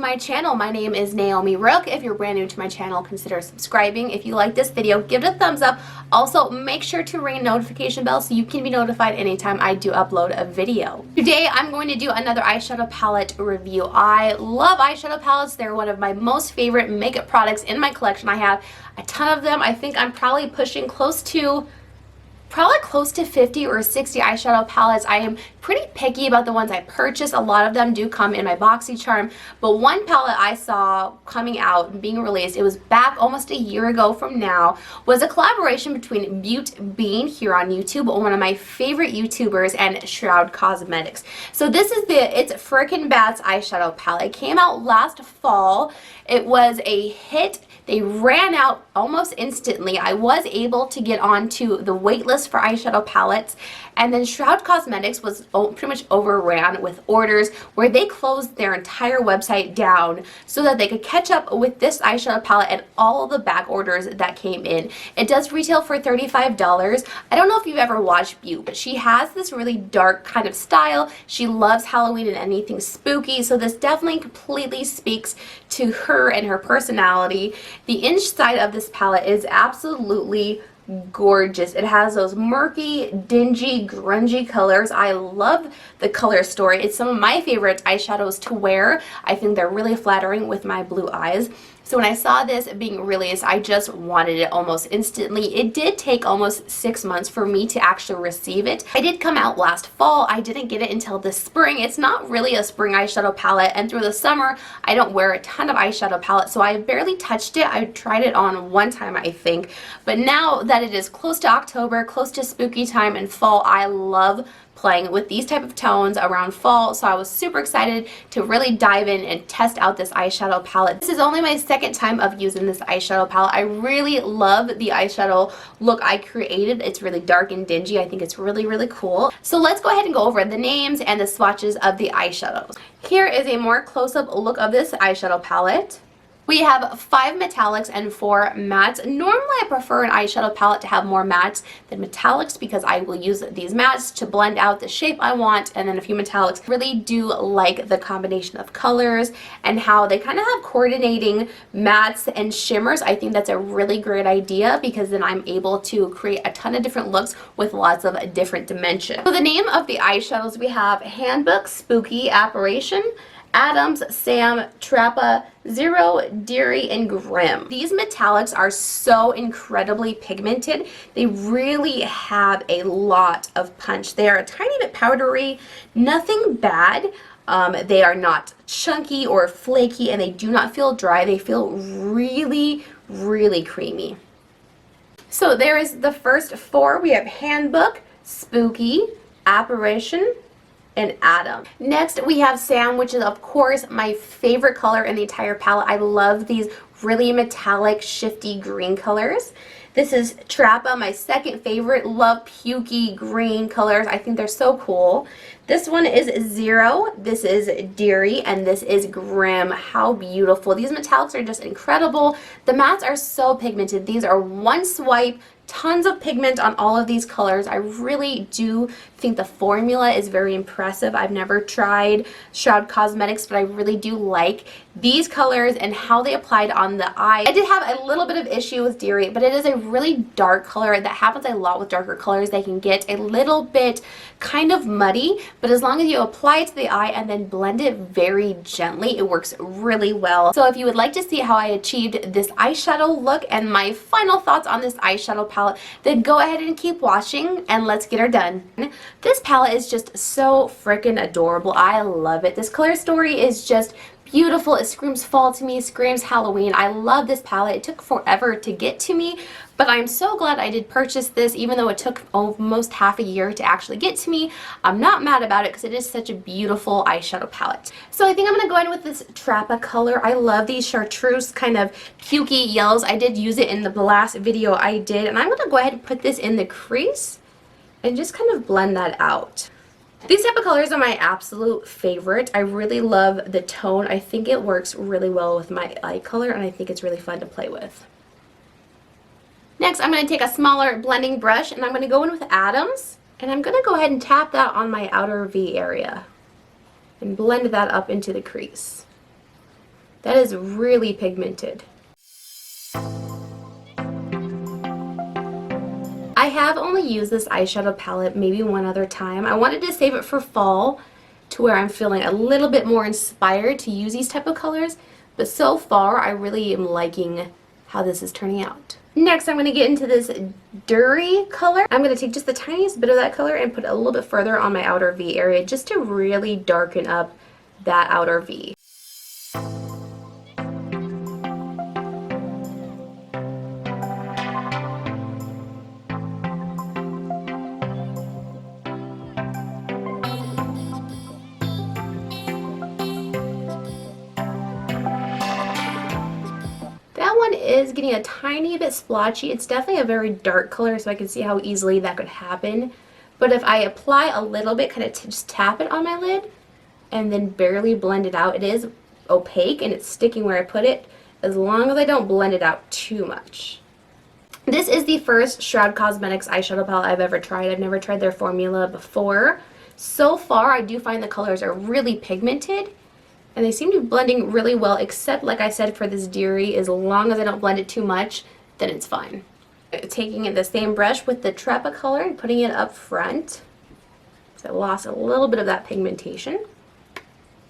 my channel. My name is Naomi Rook. If you're brand new to my channel, consider subscribing. If you like this video, give it a thumbs up. Also, make sure to ring a notification bell so you can be notified anytime I do upload a video. Today, I'm going to do another eyeshadow palette review. I love eyeshadow palettes. They're one of my most favorite makeup products in my collection. I have a ton of them. I think I'm probably pushing close to 50 or 60 eyeshadow palettes. I am pretty picky about the ones I purchase. A lot of them do come in my BoxyCharm, but one palette I saw coming out and being released, it was back almost a year ago from now, was a collaboration between BeauteBean here on YouTube, one of my favorite YouTubers, and Shroud Cosmetics. So this is it's Freakin Bat's eyeshadow palette. It came out last fall. It was a hit. They ran out almost instantly. I was able to get onto the wait list for eyeshadow palettes, and then Shroud Cosmetics was pretty much overran with orders where they closed their entire website down so that they could catch up with this eyeshadow palette and all of the back orders that came in. It does retail for $35. I don't know if you've ever watched Beaute, but she has this really dark kind of style. She loves Halloween and anything spooky, so this definitely completely speaks to her and her personality. The inside of this palette is absolutely gorgeous. It has those murky, dingy, grungy colors. I love the color story. It's some of my favorite eyeshadows to wear. I think they're really flattering with my blue eyes. So when I saw this being released, I just wanted it almost instantly. It did take almost 6 months for me to actually receive it. It did come out last fall. I didn't get it until this spring. It's not really a spring eyeshadow palette, and through the summer, I don't wear a ton of eyeshadow palette, so I barely touched it. I tried it on one time, I think. But now that it is close to October, close to spooky time and fall, I love playing with these type of tones around fall, so I was super excited to really dive in and test out this eyeshadow palette. This is only my second time of using this eyeshadow palette. I really love the eyeshadow look I created. It's really dark and dingy. I think it's really, really cool. So let's go ahead and go over the names and the swatches of the eyeshadows. Here is a more close-up look of this eyeshadow palette. We have 5 metallics and 4 mattes. Normally I prefer an eyeshadow palette to have more mattes than metallics because I will use these mattes to blend out the shape I want, and then a few metallics. Really do like the combination of colors and how they kind of have coordinating mattes and shimmers. I think that's a really great idea because then I'm able to create a ton of different looks with lots of different dimensions. So the name of the eyeshadows we have: Handbook, Spooky, Apparition, Adams, Sam, Trappa, Zero, Deary, and Grim. These metallics are so incredibly pigmented. They really have a lot of punch. They are a tiny bit powdery, nothing bad. They are not chunky or flaky, and they do not feel dry. They feel really, really creamy. So there is the first 4. We have Handbook, Spooky, Apparition, and Adam. Next we have Sam, which is of course my favorite color in the entire palette. I love these really metallic, shifty green colors. This is Trappa, my second favorite. Love pukey green colors. I think they're so cool. This one is Zero, this is Deary, and this is Grim. How beautiful. These metallics are just incredible. The mattes are so pigmented. These are one swipe, tons of pigment on all of these colors. I really do think the formula is very impressive. I've never tried Shroud Cosmetics, but I really do like these colors and how they applied on the eye. I did have a little bit of issue with Deary, but it is a really dark color. That happens a lot with darker colors. They can get a little bit kind of muddy, but as long as you apply it to the eye and then blend it very gently, it works really well. So if you would like to see how I achieved this eyeshadow look and my final thoughts on this eyeshadow palette, then go ahead and keep watching and let's get her done. This palette is just so freaking adorable. I love it. This color story is just beautiful. It screams fall to me, screams Halloween. I love this palette. It took forever to get to me, but I'm so glad I did purchase this, even though it took almost half a year to actually get to me. I'm not mad about it because it is such a beautiful eyeshadow palette. So I think I'm going to go in with this Trappa color. I love these chartreuse kind of pukey yellows. I did use it in the last video I did, and I'm going to go ahead and put this in the crease and just kind of blend that out. These type of colors are my absolute favorite. I really love the tone. I think it works really well with my eye color, and I think it's really fun to play with. Next, I'm going to take a smaller blending brush, and I'm going to go in with Adams, and I'm going to go ahead and tap that on my outer V area and blend that up into the crease. That is really pigmented. I have only used this eyeshadow palette maybe one other time. I wanted to save it for fall to where I'm feeling a little bit more inspired to use these type of colors, but so far I really am liking how this is turning out. Next, I'm going to get into this Durry color. I'm going to take just the tiniest bit of that color and put it a little bit further on my outer V area just to really darken up that outer V. That one is getting a tiny bit splotchy. It's definitely a very dark color, so I can see how easily that could happen. But if I apply a little bit, kind of just tap it on my lid and then barely blend it out, it is opaque and it's sticking where I put it, as long as I don't blend it out too much. This is the first Shroud Cosmetics eyeshadow palette I've ever tried. I've never tried their formula before. So far, I do find the colors are really pigmented, and they seem to be blending really well, except, like I said, for this Durry, as long as I don't blend it too much, then it's fine. Taking the same brush with the Trepa color and putting it up front, so I lost a little bit of that pigmentation.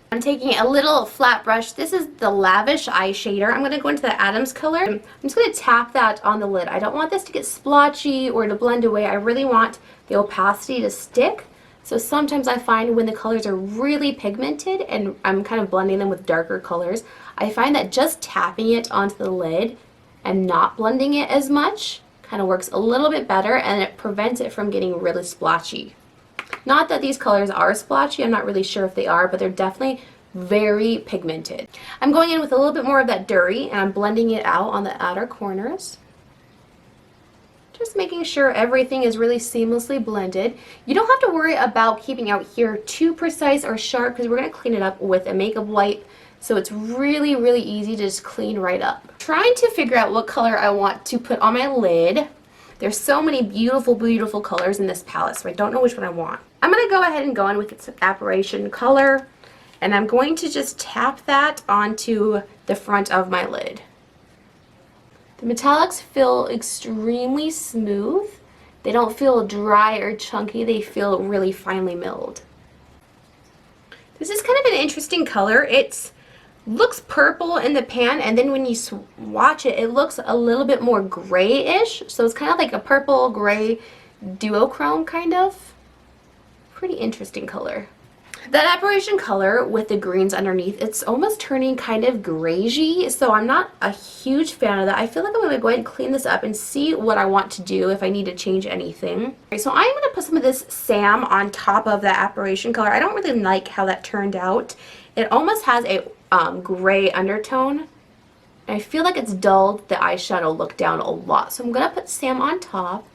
I'm taking a little flat brush. This is the Lavish Eye Shader. I'm going to go into the Adams color. I'm just going to tap that on the lid. I don't want this to get splotchy or to blend away. I really want the opacity to stick. So sometimes I find when the colors are really pigmented and I'm kind of blending them with darker colors, I find that just tapping it onto the lid and not blending it as much kind of works a little bit better, and it prevents it from getting really splotchy. Not that these colors are splotchy, I'm not really sure if they are, but they're definitely very pigmented. I'm going in with a little bit more of that Durry and I'm blending it out on the outer corners. Just making sure everything is really seamlessly blended. You don't have to worry about keeping out here too precise or sharp because we're going to clean it up with a makeup wipe. So it's really, really easy to just clean right up. Trying to figure out what color I want to put on my lid. There's so many beautiful, beautiful colors in this palette, so I don't know which one I want. I'm going to go ahead and go in with its Apparition color, and I'm going to just tap that onto the front of my lid. The metallics feel extremely smooth. They don't feel dry or chunky. They feel really finely milled. This is kind of an interesting color. It looks purple in the pan, and then when you swatch it, it looks a little bit more grayish. So it's kind of like a purple gray duochrome kind of. Pretty interesting color. That Apparition color with the greens underneath, it's almost turning kind of grayy, so I'm not a huge fan of that. I feel like I'm going to go ahead and clean this up and see what I want to do if I need to change anything. Okay, so I'm going to put some of this Sam on top of that Apparition color. I don't really like how that turned out. It almost has a gray undertone. I feel like it's dulled the eyeshadow look down a lot, so I'm going to put Sam on top.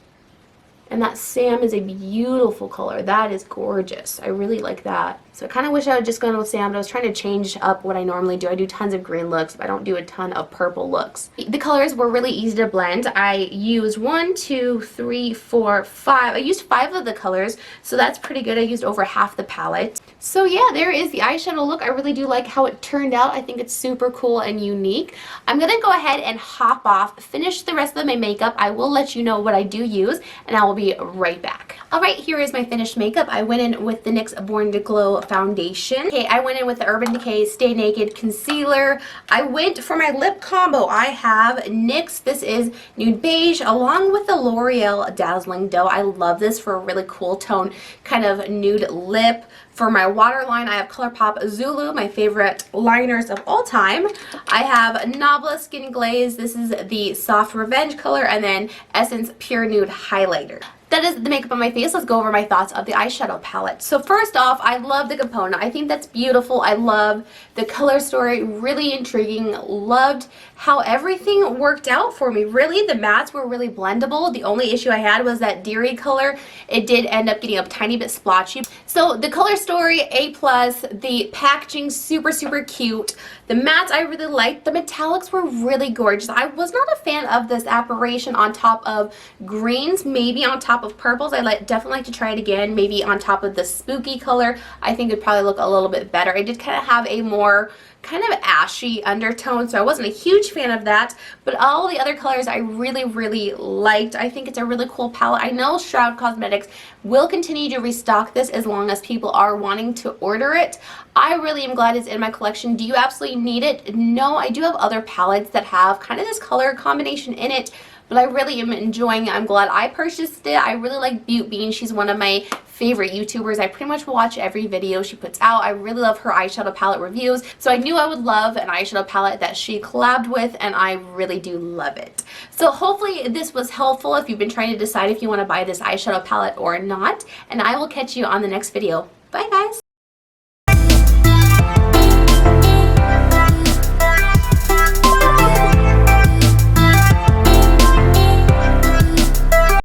And that Sam is a beautiful color. That is gorgeous. I really like that. So I kind of wish I had just gone with Sam, but I was trying to change up what I normally do. I do tons of green looks, but I don't do a ton of purple looks. The colors were really easy to blend. I used 1, 2, 3, 4, 5. I used 5 of the colors, so that's pretty good. I used over half the palette. So yeah, there is the eyeshadow look. I really do like how it turned out. I think it's super cool and unique. I'm going to go ahead and hop off, finish the rest of my makeup. I will let you know what I do use, and I will be right back. Alright, here is my finished makeup. I went in with the NYX Born to Glow foundation. Okay, I went in with the Urban Decay Stay Naked concealer. I went for my lip combo. I have NYX, this is Nude Beige, along with the L'Oreal Dazzling Dough. I love this for a really cool tone, kind of nude lip. For my waterline, I have ColourPop Zulu, my favorite liners of all time. I have Nabla Skin Glaze. This is the Soft Revenge color, and then Essence Pure Nude Highlighter. That is the makeup on my face. Let's go over my thoughts of the eyeshadow palette. So first off, I love the component. I think that's beautiful. I love the color story, really intriguing. Loved how everything worked out for me. Really, the mattes were really blendable. The only issue I had was that Durry color. It did end up getting a tiny bit splotchy. So the color story, A+, the packaging, super, super cute. The mattes I really liked. The metallics were really gorgeous. I was not a fan of this Apparition on top of greens, maybe on top top of purples. Definitely like to try it again, maybe on top of the spooky color. I think it'd probably look a little bit better. I did kind of have a more kind of ashy undertone, so I wasn't a huge fan of that, but all the other colors I really liked. I think it's a really cool palette. I know Shroud Cosmetics will continue to restock this as long as people are wanting to order it. I really am glad it's in my collection. Do you absolutely need it? No, I do have other palettes that have kind of this color combination in it, but I really am enjoying it. I'm glad I purchased it. I really like BeauteBean. She's one of my favorite YouTubers. I pretty much watch every video she puts out. I really love her eyeshadow palette reviews, so I knew I would love an eyeshadow palette that she collabed with, and I really do love it. So hopefully this was helpful if you've been trying to decide if you want to buy this eyeshadow palette or not, and I will catch you on the next video. Bye guys!